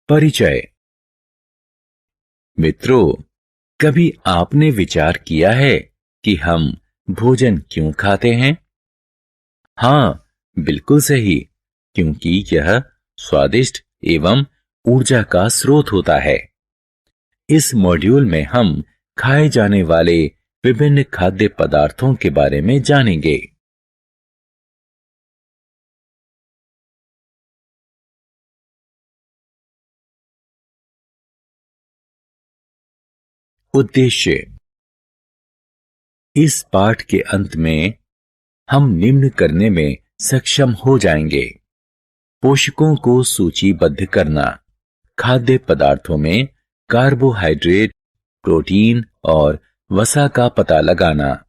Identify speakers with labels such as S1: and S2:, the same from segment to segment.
S1: परिचय। मित्रों, कभी आपने विचार किया है कि हम भोजन क्यों खाते हैं? हाँ, बिल्कुल सही, क्योंकि यह स्वादिष्ट एवं ऊर्जा का स्रोत होता है। इस मॉड्यूल में हम खाए जाने वाले विभिन्न खाद्य पदार्थों के बारे में जानेंगे। उद्देश्य। इस पाठ के अंत में हम निम्न करने में सक्षम हो जाएंगे: पोषकों को सूचीबद्ध करना, खाद्य पदार्थों में कार्बोहाइड्रेट, प्रोटीन और वसा का पता लगाना,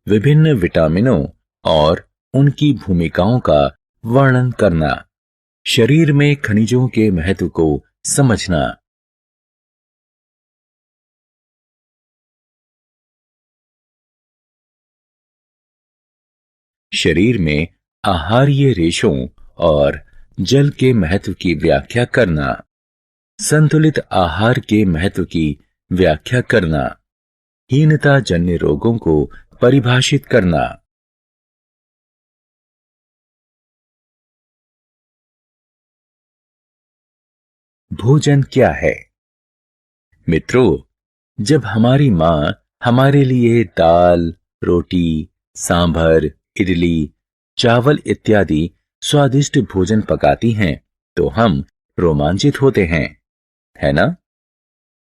S1: विभिन्न विटामिनों और उनकी भूमिकाओं का वर्णन करना, शरीर में खनिजों के महत्व को समझना। शरीर में आहारीय रेशों और जल के महत्व की व्याख्या करना, संतुलित आहार के महत्व की व्याख्या करना, हीनता जन्य रोगों को परिभाषित करना। भोजन क्या है? मित्रों, जब हमारी मां हमारे लिए दाल, रोटी, सांभर, इडली, चावल इत्यादि स्वादिष्ट भोजन पकाती हैं, तो हम रोमांचित होते हैं, है ना?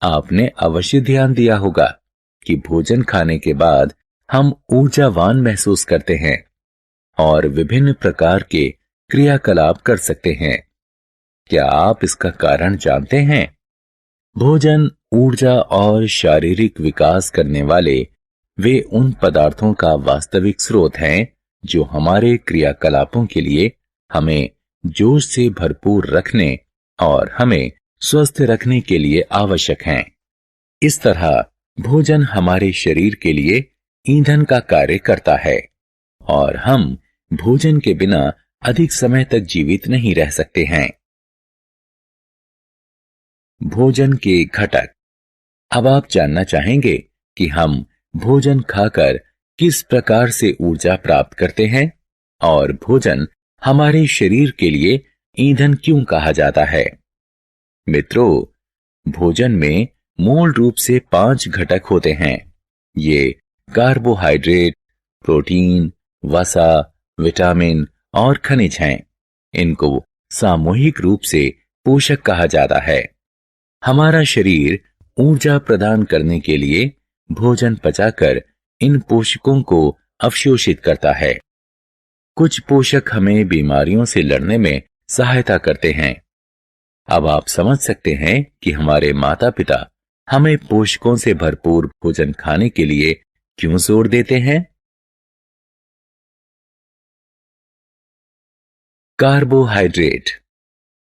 S1: आपने अवश्य ध्यान दिया होगा कि भोजन खाने के बाद हम ऊर्जावान महसूस करते हैं और विभिन्न प्रकार के क्रियाकलाप कर सकते हैं। क्या आप इसका कारण जानते हैं? भोजन ऊर्जा और शारीरिक विकास करने वाले वे उन पदार्थों का वास्तविक स्रोत हैं जो हमारे क्रियाकलापों के लिए हमें जोश से भरपूर रखने और हमें स्वस्थ रखने के लिए आवश्यक हैं। इस तरह भोजन हमारे शरीर के लिए ईंधन का कार्य करता है और हम भोजन के बिना अधिक समय तक जीवित नहीं रह सकते हैं। भोजन के घटक। अब आप जानना चाहेंगे कि हम भोजन खाकर किस प्रकार से ऊर्जा प्राप्त करते हैं और भोजन हमारे शरीर के लिए ईंधन क्यों कहा जाता है। मित्रों, भोजन में मूल रूप से 5 घटक होते हैं। ये कार्बोहाइड्रेट, प्रोटीन, वसा, विटामिन और खनिज हैं। इनको सामूहिक रूप से पोषक कहा जाता है। हमारा शरीर ऊर्जा प्रदान करने के लिए भोजन पचाकर इन पोषकों को अवशोषित करता है। कुछ पोषक हमें बीमारियों से लड़ने में सहायता करते हैं। अब आप समझ सकते हैं कि हमारे माता पिता हमें पोषकों से भरपूर भोजन खाने के लिए क्यों जोर देते हैं। कार्बोहाइड्रेट।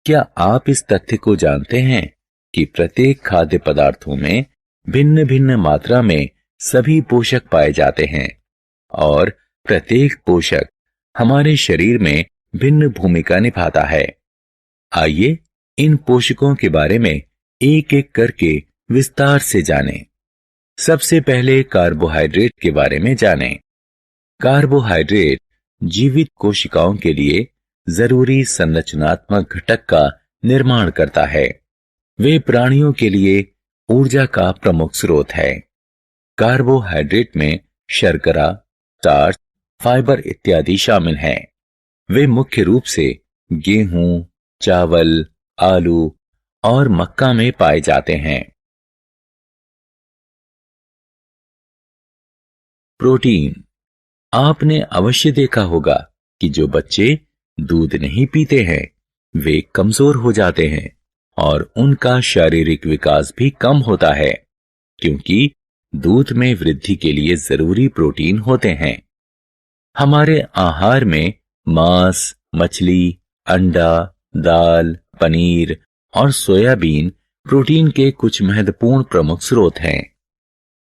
S1: क्या आप इस तथ्य को जानते हैं कि प्रत्येक खाद्य पदार्थों में भिन्न भिन्न मात्रा में सभी पोषक पाए जाते हैं और प्रत्येक पोषक हमारे शरीर में भिन्न भूमिका निभाता है। आइए इन पोषकों के बारे में एक एक करके विस्तार से जानें। सबसे पहले कार्बोहाइड्रेट के बारे में जानें। कार्बोहाइड्रेट जीवित कोशिकाओं के लिए जरूरी संरचनात्मक घटक का निर्माण करता है। वे प्राणियों के लिए ऊर्जा का प्रमुख स्रोत है। कार्बोहाइड्रेट में शर्करा, स्टार्च, फाइबर इत्यादि शामिल हैं। वे मुख्य रूप से गेहूं, चावल, आलू और मक्का में पाए जाते हैं। प्रोटीन। आपने अवश्य देखा होगा कि जो बच्चे दूध नहीं पीते हैं वे कमजोर हो जाते हैं और उनका शारीरिक विकास भी कम होता है, क्योंकि दूध में वृद्धि के लिए जरूरी प्रोटीन होते हैं। हमारे आहार में मांस, मछली, अंडा, दाल, पनीर और सोयाबीन प्रोटीन के कुछ महत्वपूर्ण प्रमुख स्रोत हैं।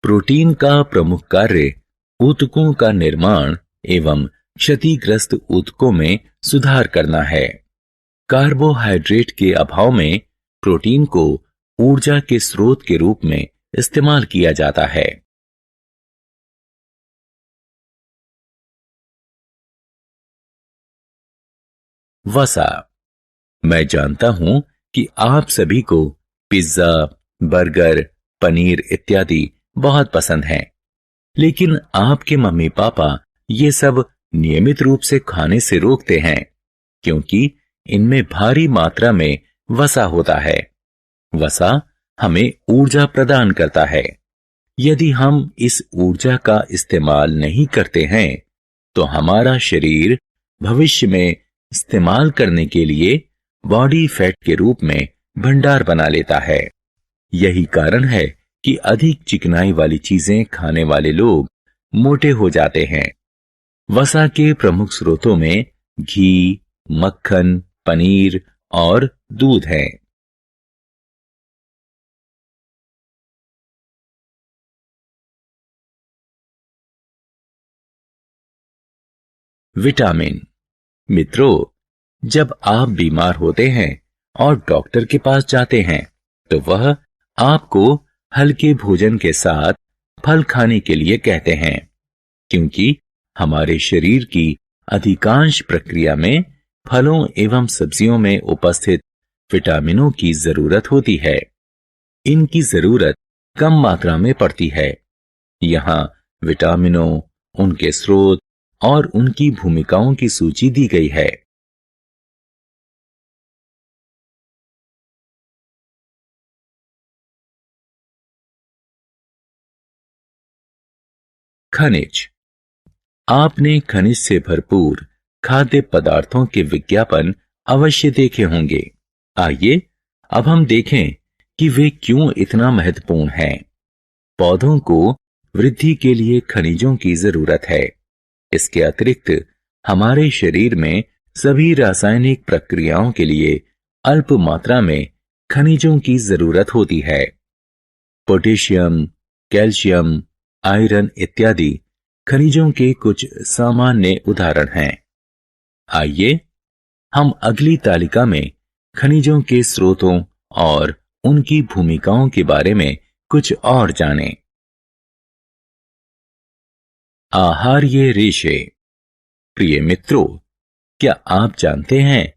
S1: प्रोटीन का प्रमुख कार्य ऊतकों का निर्माण एवं क्षतिग्रस्त ऊतकों में सुधार करना है। कार्बोहाइड्रेट के अभाव में प्रोटीन को ऊर्जा के स्रोत के रूप में इस्तेमाल किया जाता है। वसा। मैं जानता हूं कि आप सभी को पिज्जा, बर्गर, पनीर इत्यादि बहुत पसंद हैं, लेकिन आपके मम्मी पापा ये सब नियमित रूप से खाने से रोकते हैं क्योंकि इनमें भारी मात्रा में वसा होता है। वसा हमें ऊर्जा प्रदान करता है। यदि हम इस ऊर्जा का इस्तेमाल नहीं करते हैं तो हमारा शरीर भविष्य में इस्तेमाल करने के लिए बॉडी फैट के रूप में भंडार बना लेता है। यही कारण है कि अधिक चिकनाई वाली चीजें खाने वाले लोग मोटे हो जाते हैं। वसा के प्रमुख स्रोतों में घी, मक्खन, पनीर और दूध है। विटामिन। मित्रों, जब आप बीमार होते हैं और डॉक्टर के पास जाते हैं तो वह आपको हल्के भोजन के साथ फल खाने के लिए कहते हैं क्योंकि हमारे शरीर की अधिकांश प्रक्रिया में फलों एवं सब्जियों में उपस्थित विटामिनों की जरूरत होती है। इनकी जरूरत कम मात्रा में पड़ती है। यहाँ विटामिनों, उनके स्रोत और उनकी भूमिकाओं की सूची दी गई है। खनिज। आपने खनिज से भरपूर खाद्य पदार्थों के विज्ञापन अवश्य देखे होंगे। आइए अब हम देखें कि वे क्यों इतना महत्वपूर्ण हैं। पौधों को वृद्धि के लिए खनिजों की जरूरत है। इसके अतिरिक्त हमारे शरीर में सभी रासायनिक प्रक्रियाओं के लिए अल्प मात्रा में खनिजों की जरूरत होती है। पोटेशियम, कैल्शियम, आयरन इत्यादि खनिजों के कुछ सामान्य उदाहरण हैं। आइए हम अगली तालिका में खनिजों के स्रोतों और उनकी भूमिकाओं के बारे में कुछ और जानें। आहार्य रेशे। प्रिय मित्रों, क्या आप जानते हैं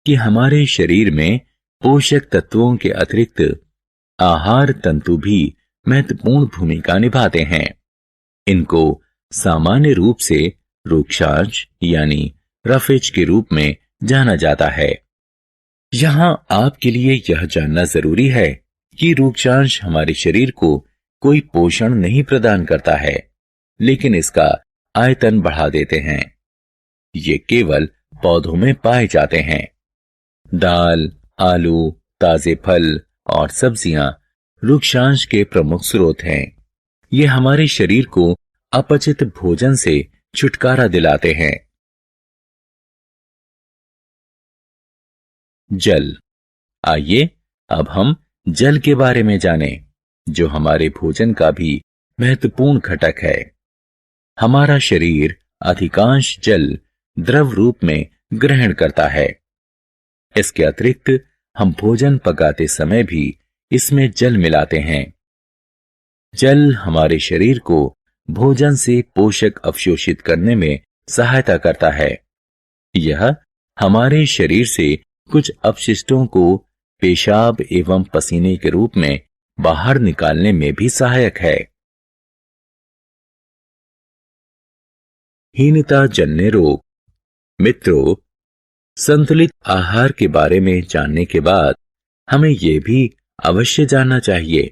S1: कि हमारे शरीर में पोषक तत्वों के अतिरिक्त आहार तंतु भी महत्वपूर्ण भूमिका निभाते हैं। इनको सामान्य रूप से रूक्षांश यानी रफेज के रूप में जाना जाता है। यहां आपके लिए यह जानना जरूरी है कि रूक्षांश हमारे शरीर को कोई पोषण नहीं प्रदान करता है, लेकिन इसका आयतन बढ़ा देते हैं। ये केवल पौधों में पाए जाते हैं। दाल, आलू, ताजे फल और सब्जियां रूक्षांश के प्रमुख स्रोत हैं। ये हमारे शरीर को अपचित भोजन से छुटकारा दिलाते हैं। जल। आइए अब हम जल के बारे में जानें, जो हमारे भोजन का भी महत्वपूर्ण घटक है। हमारा शरीर अधिकांश जल द्रव रूप में ग्रहण करता है। इसके अतिरिक्त हम भोजन पकाते समय भी इसमें जल मिलाते हैं। जल हमारे शरीर को भोजन से पोषक अवशोषित करने में सहायता करता है। यह हमारे शरीर से कुछ अपशिष्टों को पेशाब एवं पसीने के रूप में बाहर निकालने में भी सहायक है। हीनता जन्य रोग। मित्रों, संतुलित आहार के बारे में जानने के बाद हमें यह भी अवश्य जानना चाहिए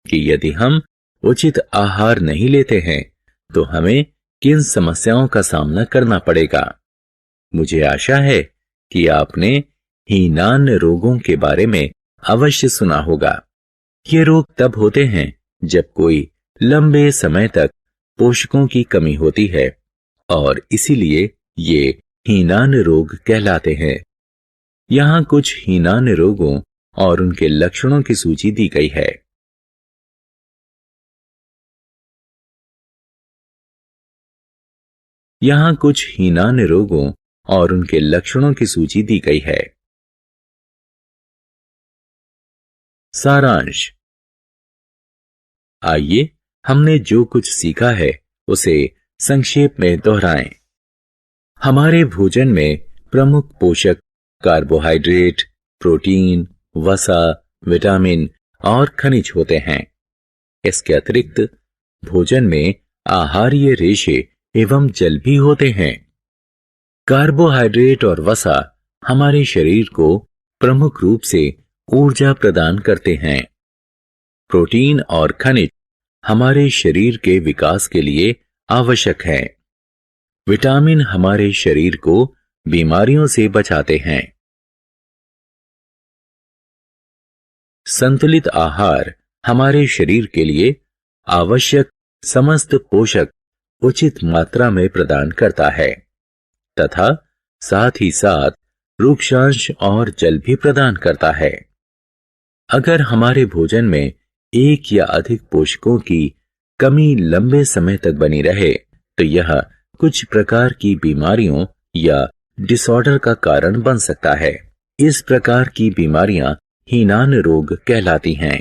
S1: कि यदि हम उचित आहार नहीं लेते हैं तो हमें किन समस्याओं का सामना करना पड़ेगा। मुझे आशा है कि आपने हीनान रोगों के बारे में अवश्य सुना होगा। ये रोग तब होते हैं जब कोई लंबे समय तक पोषकों की कमी होती है और इसीलिए ये हीनान रोग कहलाते हैं। यहाँ कुछ हीनान रोगों और उनके लक्षणों की सूची दी गई है। यहाँ कुछ हीनान रोगों और उनके लक्षणों की सूची दी गई है। सारांश। आइए हमने जो कुछ सीखा है उसे संक्षेप में दोहराएं। हमारे भोजन में प्रमुख पोषक कार्बोहाइड्रेट, प्रोटीन, वसा, विटामिन और खनिज होते हैं। इसके अतिरिक्त भोजन में आहारीय रेशे एवं जल भी होते हैं। कार्बोहाइड्रेट और वसा हमारे शरीर को प्रमुख रूप से ऊर्जा प्रदान करते हैं। प्रोटीन और खनिज हमारे शरीर के विकास के लिए आवश्यक है। विटामिन हमारे शरीर को बीमारियों से बचाते हैं। संतुलित आहार हमारे शरीर के लिए आवश्यक समस्त पोषक उचित मात्रा में प्रदान करता है तथा साथ ही साथ रूक्षांश और जल भी प्रदान करता है। अगर हमारे भोजन में एक या अधिक पोषकों की कमी लंबे समय तक बनी रहे तो यह कुछ प्रकार की बीमारियों या डिसऑर्डर का कारण बन सकता है। इस प्रकार की बीमारियां हीनान रोग कहलाती हैं।